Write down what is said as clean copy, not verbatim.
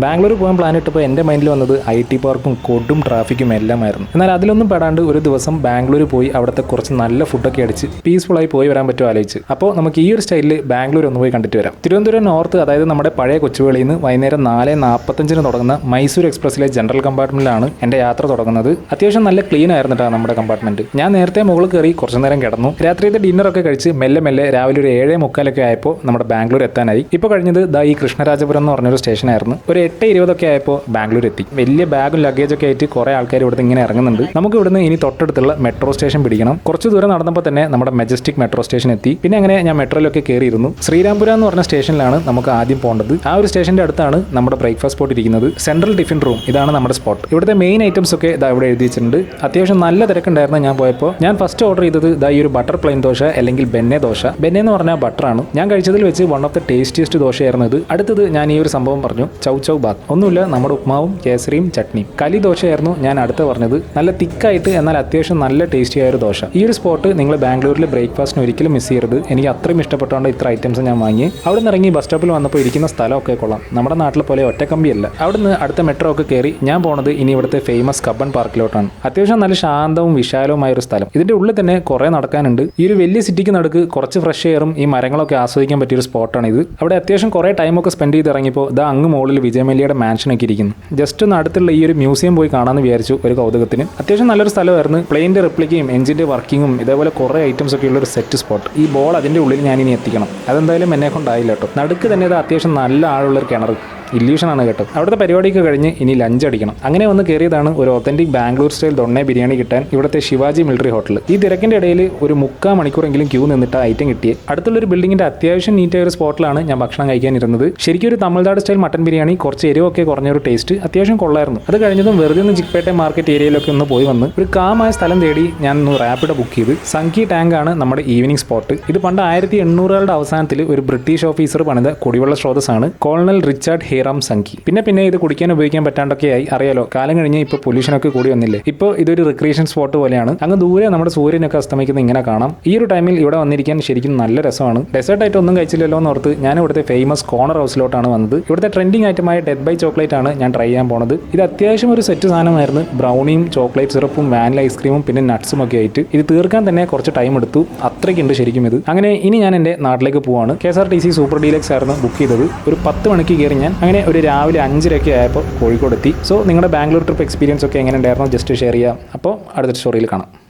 ബാംഗ്ലൂർ പോകാൻ പ്ലാൻ ഇട്ടപ്പോൾ എൻ്റെ മൈൻഡിൽ വന്നത് IT പാർക്കും കൊടും ട്രാഫിക്കും എല്ലാമായിരുന്നു. എന്നാൽ അതിലൊന്നും പെടാണ്ട് ഒരു ദിവസം ബാംഗ്ലൂർ പോയി അവിടുത്തെ കുറച്ച് നല്ല ഫുഡൊക്കെ അടിച്ച് പീസ്ഫുള്ളായി പോയി വരാൻ പറ്റുമോ ആലോചിച്ച്. അപ്പോൾ നമുക്ക് ഈ ഒരു സ്റ്റൈലിൽ ബാംഗ്ലൂർ ഒന്ന് പോയി കണ്ടിട്ട് വരാം. തിരുവനന്തപുരം നോർത്ത്, അതായത് നമ്മുടെ പഴയ കൊച്ചുവേളിയിൽ നിന്ന് വൈകുന്നേരം 4:45 തുടങ്ങുന്ന മൈസൂർ എക്സ്പ്രസ്സിലെ ജനറൽ കമ്പാർട്ട്മെന്റിലാണ് എൻ്റെ യാത്ര തുടങ്ങുന്നത്. അത്യാവശ്യം നല്ല ക്ലീൻ ആയിരുന്നു കേട്ടോ നമ്മുടെ കമ്പാർട്ട്മെന്റ്. ഞാൻ നേരത്തെ മുകളിൽ കയറി കുറച്ചു നേരം കിടന്നു. രാത്രിയത്തെ ഡിന്നറൊക്കെ കഴിച്ച് മെല്ലെ രാവിലെ ഒരു 7:45 ആയപ്പോൾ നമ്മുടെ ബാംഗ്ലൂർ എത്താനായി. ഇപ്പോൾ കഴിഞ്ഞത് ഈ കൃഷ്ണരാജപുരം എന്ന് പറഞ്ഞൊരു സ്റ്റേഷനായിരുന്നു. ഒരു 8:20 ആയപ്പോൾ ബാംഗ്ലൂർ എത്തി. വലിയ ബാഗും ലഗേജൊക്കെ ആയിട്ട് കുറേ ആൾക്കാർ ഇവിടുന്ന് ഇങ്ങനെ ഇറങ്ങുന്നുണ്ട്. നമുക്ക് ഇവിടുന്ന് ഇനി തൊട്ടടുത്തുള്ള മെട്രോ സ്റ്റേഷൻ പിടിക്കണം. കുറച്ച് ദൂരം നടന്നപ്പോൾ തന്നെ നമ്മുടെ മെജസ്റ്റിക് മെട്രോ സ്റ്റേഷൻ എത്തി. പിന്നെ അങ്ങനെ ഞാൻ മെട്രോയിലൊക്കെ കയറിയിരുന്നു. ശ്രീരാംപുരം എന്ന് പറഞ്ഞ സ്റ്റേഷനിലാണ് നമുക്ക് ആദ്യം പോകേണ്ടത്. ആ ഒരു സ്റ്റേഷന്റെ അടുത്താണ് നമ്മുടെ ബ്രേക്ക്ഫാസ്റ്റ് സ്പോട്ട് ഇരിക്കുന്നത്. സെൻട്രൽ ടിഫിൻ റൂം, ഇതാണ് നമ്മുടെ സ്പോട്ട്. ഇവിടുത്തെ മെയിൻ ഐറ്റംസ് ഒക്കെ ഇവിടെ എഴുതി വെച്ചിട്ടുണ്ട്. അത്യാവശ്യം നല്ല തിരക്കുണ്ടായിരുന്നു ഞാൻ പോയപ്പോൾ. ഞാൻ ഫസ്റ്റ് ഓർഡർ ചെയ്തത് ഈ ഒരു ബട്ടർ പ്ലെയിൻ ദോശ അല്ലെങ്കിൽ ബെന്നെ ദോശ. ബെന്നെ എന്ന് പറഞ്ഞാൽ ബട്ടറാണ്. ഞാൻ കഴിച്ചതിൽ വെച്ച് വൺ ഓഫ് ദ ടേസ്റ്റിയസ്റ്റ് ദോശയായിരുന്നു ഇത്. അടുത്തത് ഞാൻ ഈ ഒരു സംഭവം പറഞ്ഞു, ചൗ ബാത്ത്. ഒന്നുമില്ല, നമ്മുടെ ഉപ്മാവും കേസരിയും ചട്നിയും. കലി ദോശയായിരുന്നു ഞാൻ അടുത്ത് പറഞ്ഞത്. നല്ല തിക്കായിട്ട് എന്നാൽ അത്യാവശ്യം നല്ല ടേസ്റ്റി ആയ ഒരു ദോശ. ഈ ഒരു സ്പോട്ട് നിങ്ങൾ ബാംഗ്ലൂരിൽ ബ്രേക്ക്ഫാസ്റ്റിന് ഒരിക്കലും മിസ് ചെയ്യരുത്. എനിക്ക് അത്രയും ഇഷ്ടപ്പെട്ടുകൊണ്ട് ഇത്ര ഐറ്റംസ് ഞാൻ വാങ്ങി. അവിടെ നിന്ന് ഇറങ്ങി ബസ് സ്റ്റോപ്പിൽ വന്നപ്പോൾ ഇരിക്കുന്ന സ്ഥലമൊക്കെ കൊള്ളാം. നമ്മുടെ നാട്ടിലെ പോലെ ഒറ്റക്കമ്പിയല്ല. അവിടെ നിന്ന് അടുത്ത മെട്രോ ഒക്കെ കയറി ഞാൻ പോണത് ഇനി ഇവിടുത്തെ ഫേമസ് കബ്ബൺ പാർക്കിലോട്ടാണ്. അത്യാവശ്യം നല്ല ശാന്തവും വിശാലവുമായ ഒരു സ്ഥലം. ഇതിന്റെ ഉള്ളിൽ തന്നെ കുറെ നടക്കാനുണ്ട്. ഈ ഒരു വലിയ സിറ്റിക്ക് നടുക്ക് കുറച്ച് ഫ്രഷ് എയറും ഈ മരങ്ങളൊക്കെ ആസ്വദിക്കാൻ പറ്റിയ ഒരു സ്പോട്ടാണ് ഇത്. അവിടെ അത്യാവശ്യം കുറെ ടൈമൊക്കെ സ്പെൻഡ് ചെയ്ത് ഇറങ്ങിയപ്പോൾ അങ്ങ് മുകളിൽ വിജയമല്യയുടെ മാൻഷനൊക്കെ ഇരിക്കുന്നു. ജസ്റ്റ് ഒന്ന് അടുത്തുള്ള ഈ ഒരു മ്യൂസിയം പോയി കാണാമെന്ന് വിചാരിച്ചു ഒരു കൗതുകത്തിന്. അത്യാവശ്യം നല്ലൊരു സ്ഥലമായിരുന്നു. പ്ലെയിൻ്റെ റിപ്ലിക്കയും എഞ്ചിന്റെ വർക്കിങ്ങും ഇതേപോലെ കുറേ ഐറ്റംസ് ഒക്കെ ഉള്ള ഒരു സെറ്റ് സ്പോട്ട്. ഈ ബോൾ അതിന്റെ ഉള്ളിൽ ഞാൻ ഇനി എത്തിക്കണം. അതെന്തായാലും എന്നെ കൊണ്ടായില്ല കേട്ടോ. നടുക്ക് തന്നെ അത്യാവശ്യം നല്ല ആളുള്ളൊരു കിണർ. ഇല്യൂഷനാണ് കേട്ടോ. അവിടുത്തെ പരിപാടിയൊക്കെ കഴിഞ്ഞ് ഇനി ലഞ്ച് അടിക്കണം. അങ്ങനെ വന്ന് കയറിയതാണ് ഒരു ഒത്തന്റിക് ബാംഗ്ലൂർ സ്റ്റൈൽ ദൊണ്ണ ബിരിയാണി കിട്ടാൻ ഇവിടുത്തെ ശിവാജി മിലിറ്ററി ഹോട്ടൽ. ഈ തിരക്കിന്റെ ഇടയിൽ ഒരു 3/4 മണിക്കൂറെങ്കിലും ക്യൂ നിന്നിട്ട് ഐറ്റം കിട്ടിയത്. അടുത്തുള്ളൊരു ബിൽഡിങ്ങിന്റെ അത്യാവശ്യം നീറ്റായ ഒരു സ്പോട്ടിലാണ് ഞാൻ ഭക്ഷണം കഴിക്കാനിരുന്നത്. ശരിക്കും ഒരു തമിഴ്നാട് സ്റ്റൈൽ മട്ടൻ ബിരിയാണി, കുറച്ച് എരിവൊക്കെ കുറഞ്ഞൊരു ടേസ്റ്റ്, അത്യാവശ്യം കൊള്ളായിരുന്നു. അത് കഴിഞ്ഞതും വെറുതെ ഒന്ന് ചിക്പേട്ടെ മാർക്കറ്റ് ഏരിയയിലൊക്കെ ഒന്ന് പോയി വന്ന് ഒരു കാമായ സ്ഥലം തേടി ഞാൻ ഒന്ന് റാപ്പിഡ് ബുക്ക് ചെയ്ത്. സംഖി ടാങ്ക് ആണ് നമ്മുടെ ഈവനിങ് സ്പോട്ട്. ഇത് പണ്ട് 1800കളുടെ അവസാനത്തിൽ ഒരു ബ്രിട്ടീഷ് ഓഫീസർ പണിത കുടിവെള്ള സ്രോതസ്സാണ് കോളണൽ റിച്ചാർഡ് ഹീറാം സംഖി. പിന്നെ ഇത് കുടിക്കാൻ ഉപയോഗിക്കാൻ പറ്റാണ്ടൊക്കെ ആയി. അറിയാലോ, കാലം കഴിഞ്ഞ് ഇപ്പോൾ പൊല്യൂഷനൊക്കെ കൂടി വന്നില്ലേ. ഇപ്പോൾ ഇതൊരു റിക്രിയേഷൻ സ്പോട്ട് പോലെയാണ്. അങ്ങ് ദൂരെ നമ്മുടെ സൂര്യനൊക്കെ അസ്തമിക്കുന്നത് ഇങ്ങനെ കാണാം. ഈ ഒരു ടൈമിൽ ഇവിടെ വന്നിരിക്കാൻ ശരിക്കും നല്ല രസമാണ്. ഡെസേർട്ടായിട്ട് ഒന്നും കഴിച്ചില്ലല്ലോ എന്ന് ഓർത്ത് ഞാൻ ഇവിടുത്തെ ഫേമസ് കോർണർ ഹൗസിലോട്ടാണ് വന്നത്. ഇവിടുത്തെ ട്രെൻഡിങ് ഐറ്റമായ ഡെഡ് ബൈ ചോക്ലേറ്റ് ആണ് ഞാൻ ട്രൈ ചെയ്യാൻ പോണത്. ഇത് അത്യാവശ്യം ഒരു സെറ്റ് സാധനമായിരുന്നു. ബ്രൗണിയും ചോക്ലേറ്റ് സിറപ്പും വാനില ഐസ്ക്രീമും പിന്നെ നട്ട്സും ഒക്കെ ആയിട്ട് ഇത് തീർക്കാൻ തന്നെ കുറച്ച് ടൈം എടുത്തു. അത്രയ്ക്കുണ്ട് ശരിക്കും ഇത്. അങ്ങനെ ഇനി ഞാൻ എൻ്റെ നാട്ടിലേക്ക് പോവാണ്. KSRTC സൂപ്പർ ഡീലക്സ് ആയിരുന്നു ബുക്ക് ചെയ്തത്. ഒരു 10 മണിക്ക് കയറി ഞാൻ. അങ്ങനെ ഒരു രാവിലെ 5:30 ആയപ്പോൾ കോഴിക്കോട് എത്തി. സോ നിങ്ങളുടെ ബാംഗ്ലൂർ ട്രിപ്പ് എക്സ്പീരിയൻസ് ഒക്കെ എങ്ങനെ ഉണ്ടായിരുന്നു ജസ്റ്റ് ഷെയർ ചെയ്യാം. അപ്പോൾ അടുത്ത സ്റ്റോറിയിൽ കാണാം.